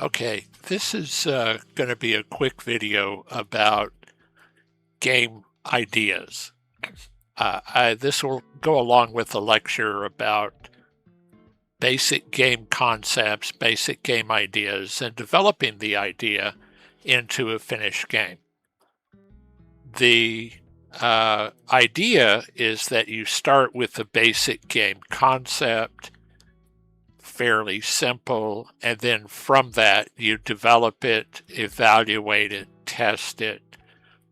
Okay, this is going to be a quick video about game ideas. This will go along with a lecture about basic game concepts, basic game ideas, and developing the idea into a finished game. The idea is that you start with the basic game concept, fairly simple, and then from that you develop it, evaluate it, test it,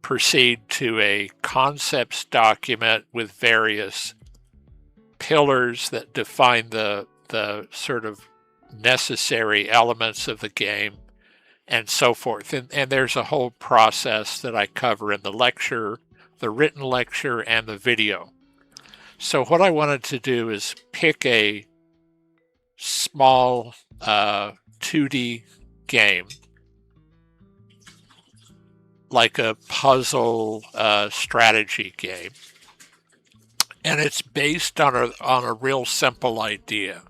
proceed to a concepts document with various pillars that define the sort of necessary elements of the game and so forth. And there's a whole process that I cover in the lecture, the written lecture, and the video. So what I wanted to do is pick a small 2D game, like a puzzle strategy game, and it's based on a real simple idea.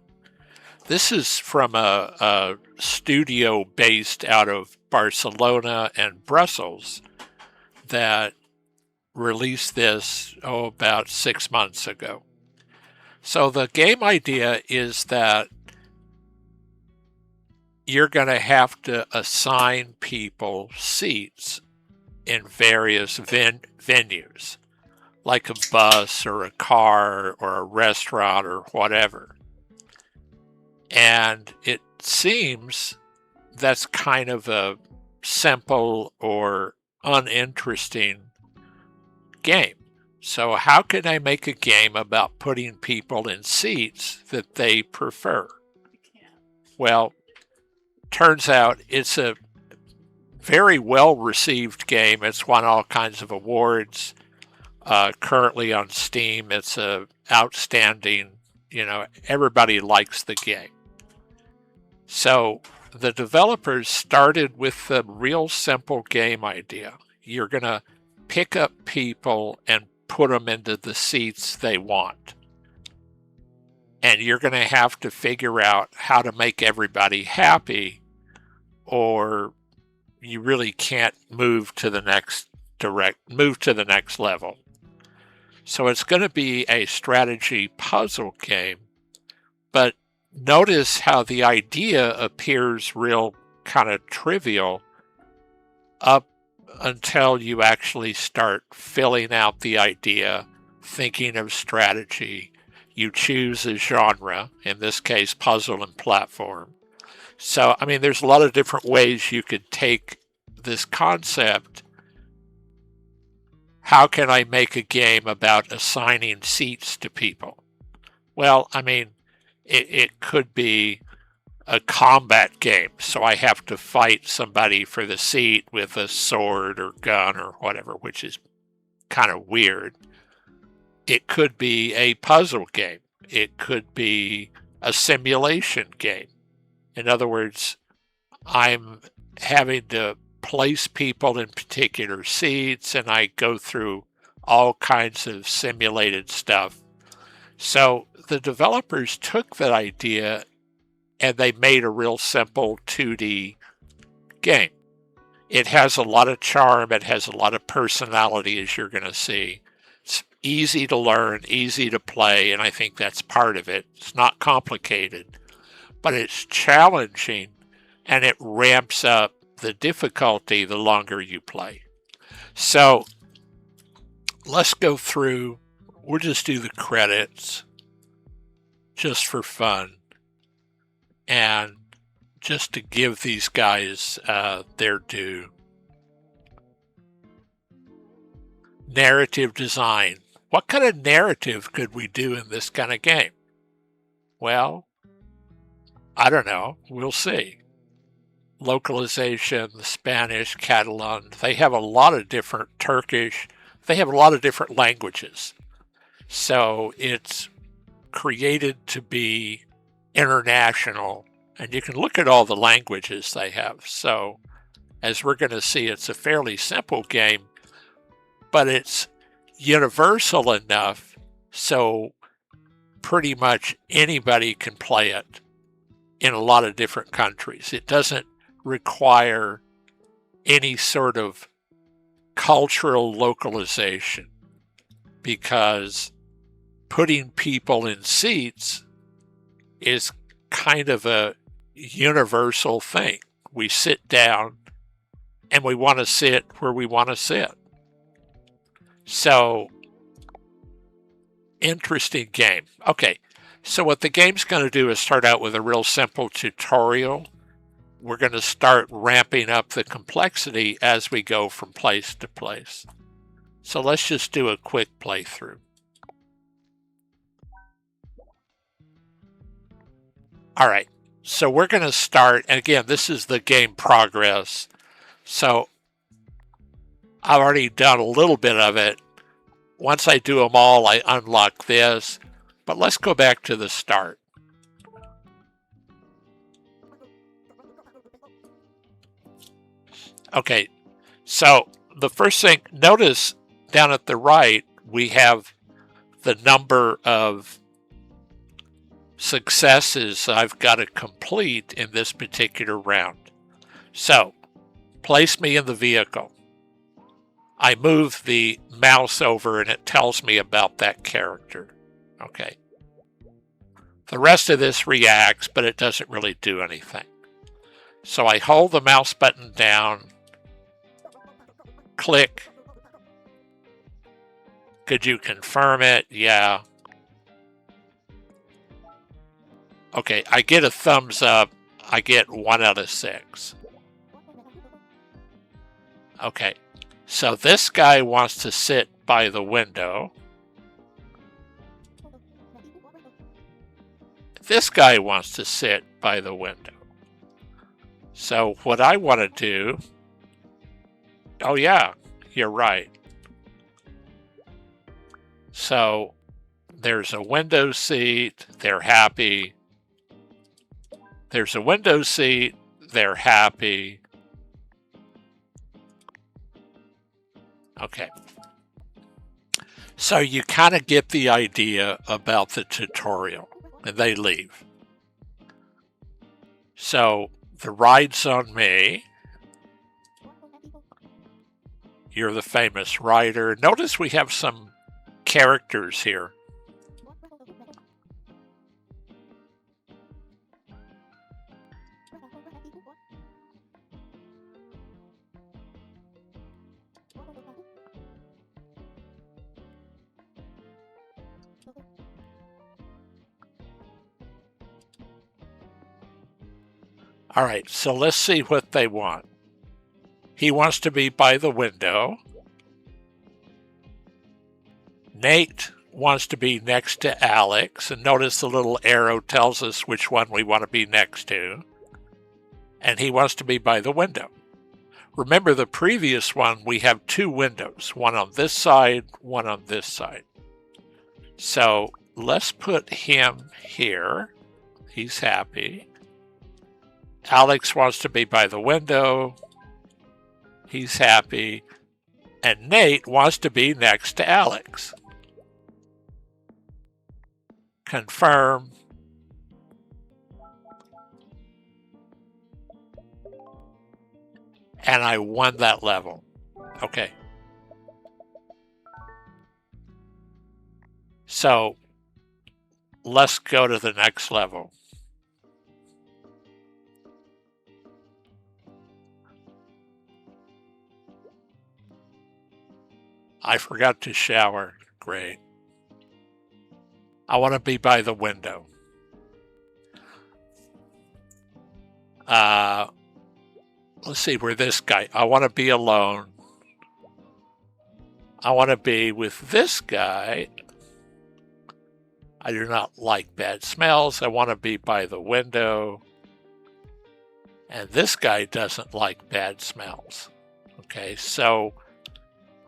This is from a studio based out of Barcelona and Brussels that released this about 6 months ago. So the game idea is that you're going to have to assign people seats in various venues, like a bus or a car or a restaurant or whatever. And it seems that's kind of a simple or uninteresting game. So how can I make a game about putting people in seats that they prefer? Well, turns out it's a very well-received game. It's won all kinds of awards. Currently on Steam, it's a outstanding, everybody likes the game. So the developers started with a real simple game idea. You're going to pick up people and put them into the seats they want. And you're going to have to figure out how to make everybody happy, or you really can't move to the next level. So it's going to be a strategy puzzle game, but notice how the idea appears real kind of trivial up until you actually start filling out the idea, thinking of strategy. You choose a genre, in this case, puzzle and platform. So, there's a lot of different ways you could take this concept. How can I make a game about assigning seats to people? Well, it could be a combat game, so I have to fight somebody for the seat with a sword or gun or whatever, which is kind of weird. It could be a puzzle game. It could be a simulation game. In other words, I'm having to place people in particular seats, and I go through all kinds of simulated stuff. So the developers took that idea and they made a real simple 2D game. It has a lot of charm. It has a lot of personality, as you're going to see. It's easy to learn, easy to play, and I think that's part of it. It's not complicated, but it's challenging, and it ramps up the difficulty the longer you play. So let's go through. We'll just do the credits just for fun and just to give these guys their due. Narrative design. What kind of narrative could we do in this kind of game? Well, I don't know. We'll see. Localization, the Spanish, Catalan, they have a lot of different Turkish, they have a lot of different languages. So it's created to be international, and you can look at all the languages they have. So as we're going to see, it's a fairly simple game, but it's universal enough so pretty much anybody can play it in a lot of different countries. It doesn't require any sort of cultural localization, because putting people in seats is kind of a universal thing. We sit down and we want to sit where we want to sit. So, interesting game. Okay, so what the game's going to do is start out with a real simple tutorial. We're going to start ramping up the complexity as we go from place to place. So let's just do a quick playthrough. All right, so we're going to start, and again, this is the game progress. So I've already done a little bit of it. Once I do them all, I unlock this, but let's go back to the start. Okay, so the first thing, notice down at the right, we have the number of successes I've got to complete in this particular round. So, place me in the vehicle. I move the mouse over and it tells me about that character. Okay. The rest of this reacts, but it doesn't really do anything. So I hold the mouse button down, click. Could you confirm it? Yeah. Okay, I get a thumbs up. I get 1 out of 6. Okay, so this guy wants to sit by the window. This guy wants to sit by the window. So what I want to do, oh yeah, you're right. So there's a window seat, they're happy. There's a window seat, they're happy. Okay. So you kind of get the idea about the tutorial, and they leave. So the ride's on me. You're the famous rider. Notice we have some characters here. All right, so let's see what they want. He wants to be by the window. Nate wants to be next to Alex, and notice the little arrow tells us which one we want to be next to. And he wants to be by the window. Remember the previous one, we have 2 windows, one on this side, one on this side. So let's put him here. He's happy. Alex wants to be by the window. He's happy. And Nate wants to be next to Alex. Confirm. And I won that level. Okay. So let's go to the next level. I forgot to shower. Great. I want to be by the window. Let's see where this guy, I want to be alone. I want to be with this guy. I do not like bad smells. I want to be by the window. And this guy doesn't like bad smells. Okay, so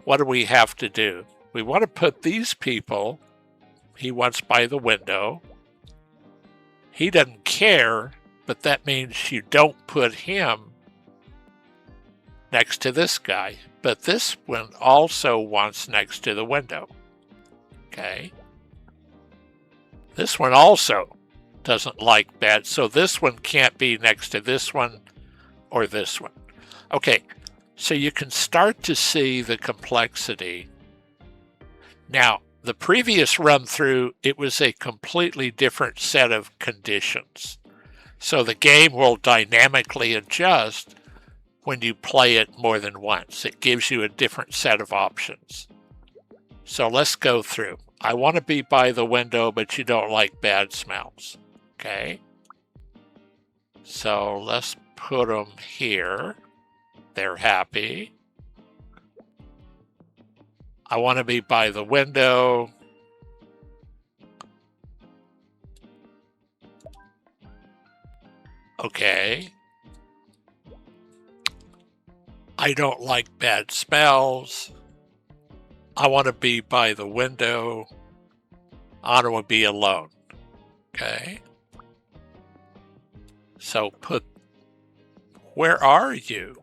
what do we have to do? We want to put these people, he wants by the window. He doesn't care, but that means you don't put him next to this guy. But this one also wants next to the window. Okay. This one also doesn't like bad, so this one can't be next to this one or this one. Okay, so you can start to see the complexity. Now, the previous run through, it was a completely different set of conditions. So the game will dynamically adjust when you play it more than once. It gives you a different set of options. So let's go through. I want to be by the window, but you don't like bad smells. Okay. So let's put them here. They're happy. I want to be by the window. Okay. I don't like bad smells. I want to be by the window. I want to be alone. Okay. So put, where are you?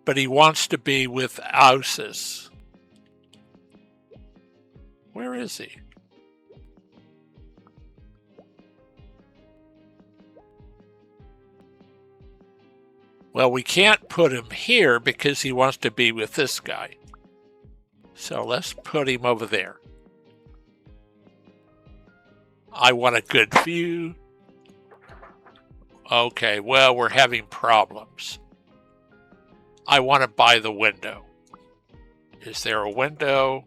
But he wants to be with Ausis. Where is he? Well, we can't put him here because he wants to be with this guy. So let's put him over there. I want a good view. Okay, well, we're having problems. I want to buy the window. Is there a window?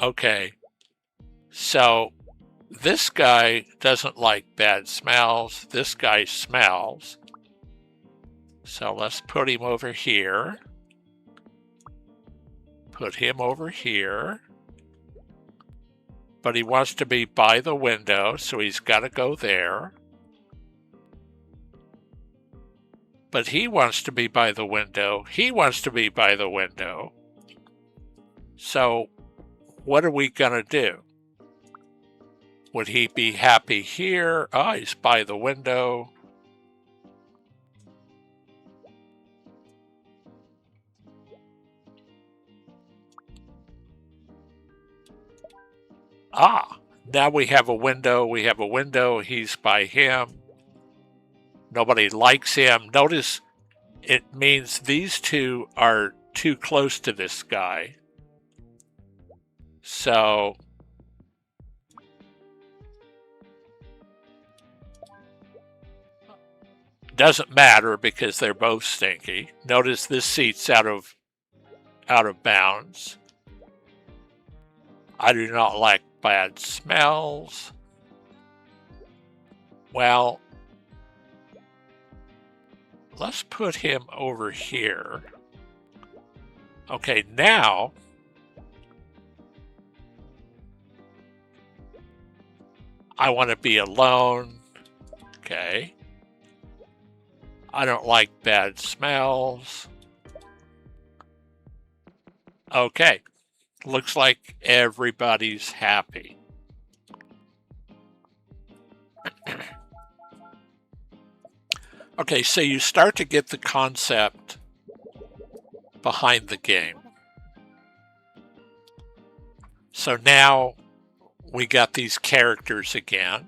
Okay. So this guy doesn't like bad smells. This guy smells. So let's put him over here. Put him over here. But he wants to be by the window, so he's got to go there. But he wants to be by the window. He wants to be by the window. So what are we going to do? Would he be happy here? Oh, he's by the window. Ah, now we have a window. We have a window. He's by him. Nobody likes him. Notice it means these two are too close to this guy. So doesn't matter because they're both stinky. Notice this seat's out of bounds. I do not like bad smells. Well, let's put him over here. Okay, now I want to be alone. Okay. I don't like bad smells. Okay. Looks like everybody's happy. Okay, so you start to get the concept behind the game. So now we got these characters again.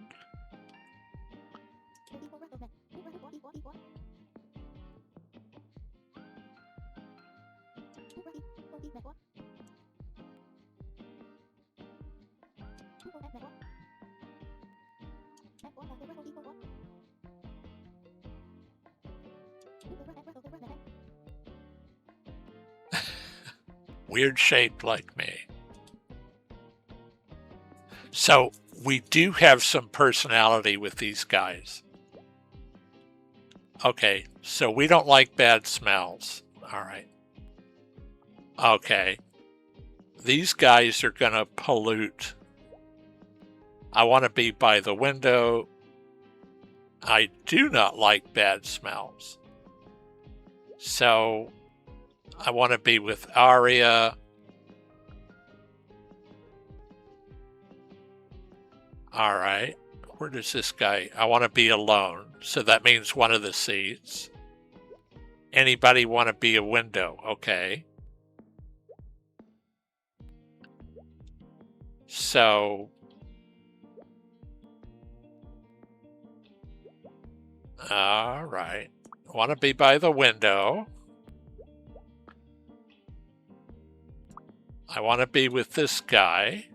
Weird shaped like me. So we do have some personality with these guys. Okay, so we don't like bad smells. All right. Okay. These guys are going to pollute. I want to be by the window. I do not like bad smells. So I want to be with Aria. All right. Where does this guy? I want to be alone. So that means one of the seats. Anybody want to be a window? Okay. So All right. Want to be by the window. I want to be with this guy.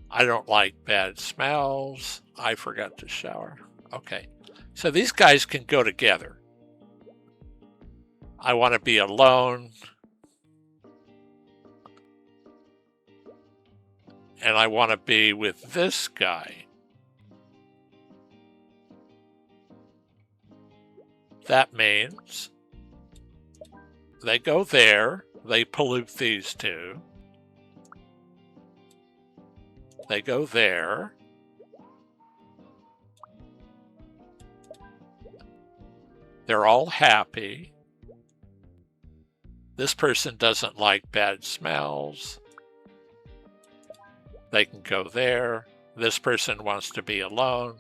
I don't like bad smells. I forgot to shower. Okay. So these guys can go together. I want to be alone. And I want to be with this guy. That means they go there. They pollute these two. They go there. They're all happy. This person doesn't like bad smells. They can go there. This person wants to be alone.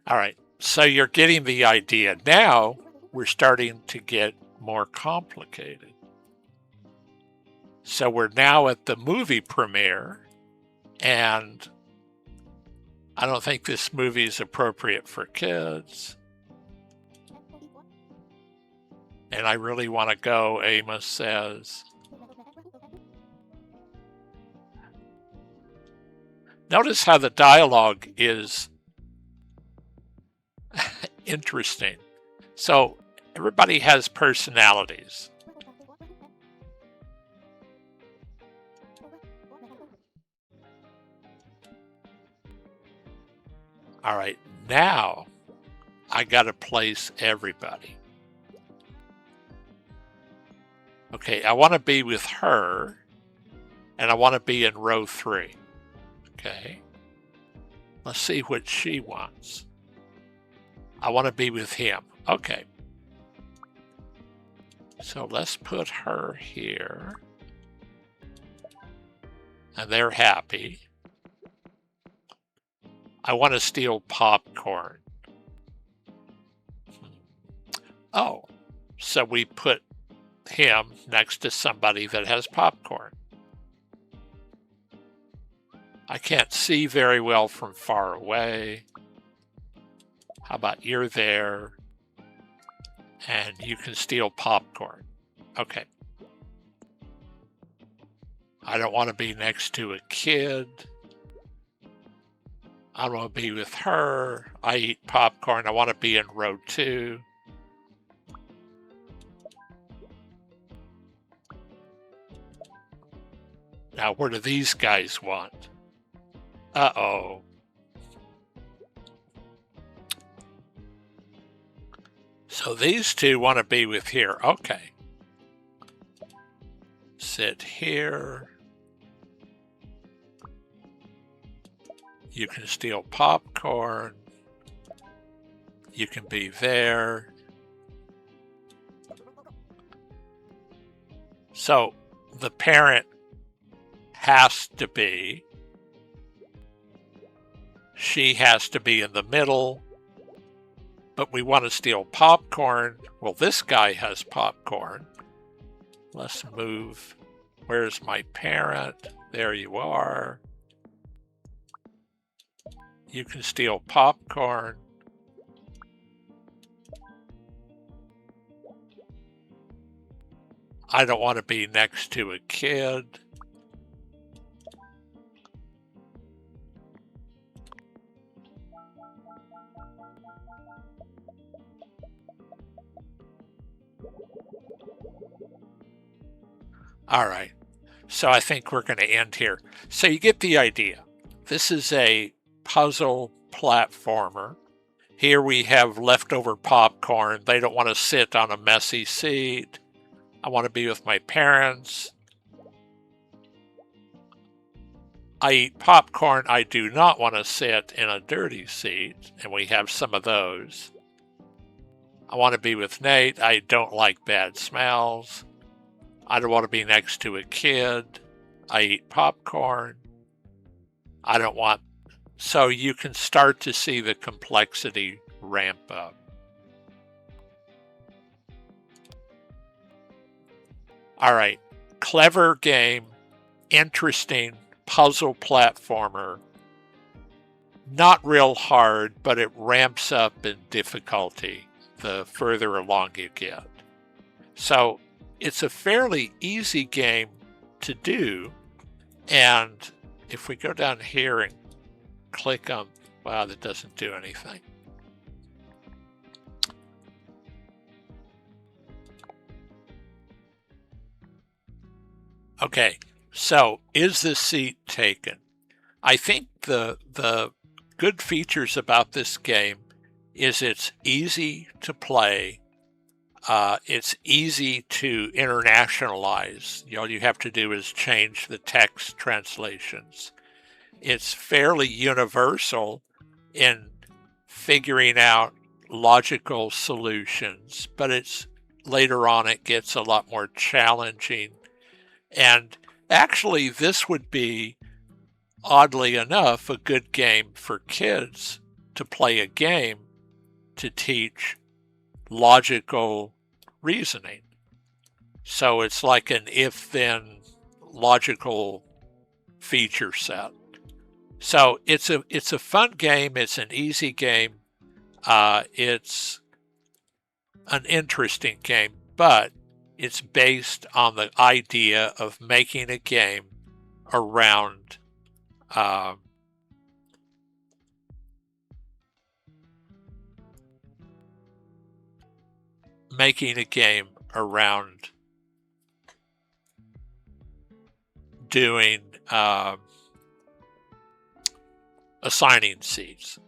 All right, so you're getting the idea. Now we're starting to get more complicated. So we're now at the movie premiere, and I don't think this movie is appropriate for kids. And I really want to go, Amos says. Notice how the dialogue is interesting. So everybody has personalities. All right, now I got to place everybody. Okay, I want to be with her, and I want to be in row 3. Okay, let's see what she wants. I want to be with him. Okay, so let's put her here, and they're happy. I want to steal popcorn. Oh, so we put him next to somebody that has popcorn. I can't see very well from far away. How about you're there and you can steal popcorn? Okay. I don't want to be next to a kid. I want to be with her. I eat popcorn. I want to be in row 2. Now, what do these guys want? Uh-oh. So these two want to be with here. Okay. Sit here. You can steal popcorn. You can be there. So the parent has to be. She has to be in the middle. But we want to steal popcorn. Well, this guy has popcorn. Let's move. Where's my parent? There you are. You can steal popcorn. I don't want to be next to a kid. All right, so I think we're going to end here. So you get the idea. This is a puzzle platformer. Here we have leftover popcorn. They don't want to sit on a messy seat. I want to be with my parents. I eat popcorn. I do not want to sit in a dirty seat, and we have some of those. I want to be with Nate. I don't like bad smells. I don't want to be next to a kid. I eat popcorn. I don't want. So you can start to see the complexity ramp up. All right, clever game, interesting puzzle platformer. Not real hard, but it ramps up in difficulty the further along you get. So it's a fairly easy game to do. And if we go down here and click on, wow, that doesn't do anything. Okay, so is this seat taken? I think the good features about this game is it's easy to play. It's easy to internationalize. All you have to do is change the text translations. It's fairly universal in figuring out logical solutions, but it's later on it gets a lot more challenging. And actually, this would be, oddly enough, a good game for kids to play a game to teach logical reasoning. So it's like an if-then logical feature set. So it's a fun game. It's an easy game. It's an interesting game, but it's based on the idea of making a game around doing assigning seats.